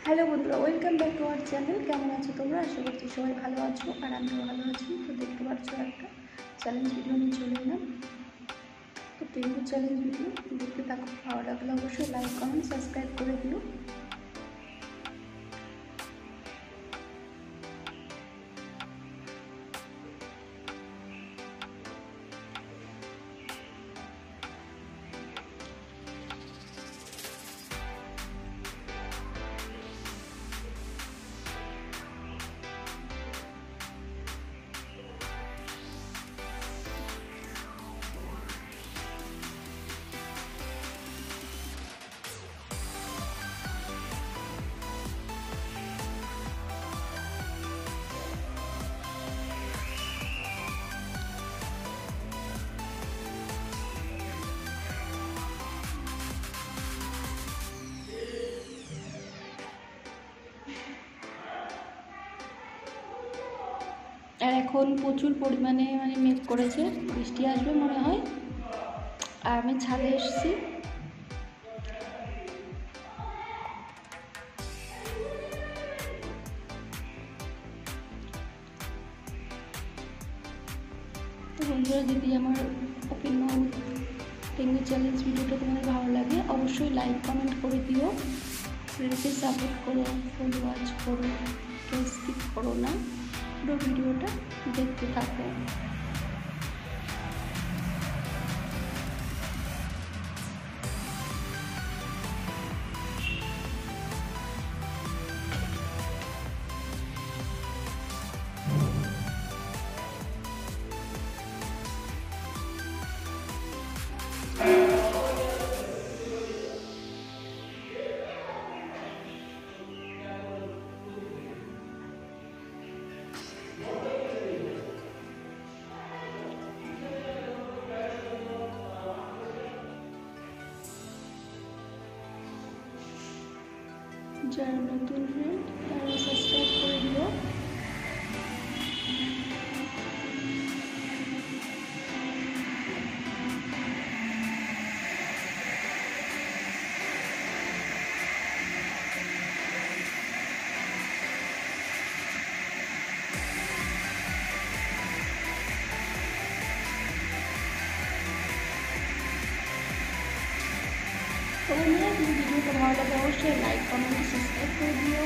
Hello বন্ধুরা, welcome back to our channel. কেমন আছো তোমরা? আশা করছি সবাই ভালো আছো আর আমিও ভালো আছি। তো দেখতে পাচ্ছ একটা চ্যালেঞ্জ ভিডিও নিয়ে চলে এলাম। তো ডেঙ্গু চ্যালেঞ্জ ভিডিও দেখতে থাকো। ভালো লাগলে অবশ্যই লাইক কমেন্ট সাবস্ক্রাইব করে দিও। আর এখন প্রচুর পরিমাণে মেঘ করেছে, বৃষ্টি আসবে মনে হয়। আর আমি ছাদে এসেছি। তো বন্ধুরা, যদি আমার ওপিনিয়ন ডেঙ্গু চ্যালেঞ্জ ভিডিওটা তোমাদের ভালো লাগে অবশ্যই লাইক কমেন্ট করে দিও। ফ্রেন্ডকে সাপোর্ট করো, ফুল ওয়াচ করো, কেউ স্কিপ করো না, পুরো ভিডিওটা দেখতে থাকো। যারা নতুন ফ্রেন্ড তারা সাবস্ক্রাইব করে দিও। তো বন্ধুরা, যদি ভিডিওটা ভালো লাগে অবশ্যই লাইক কমেন্ট সাবস্ক্রাইব করে দিও।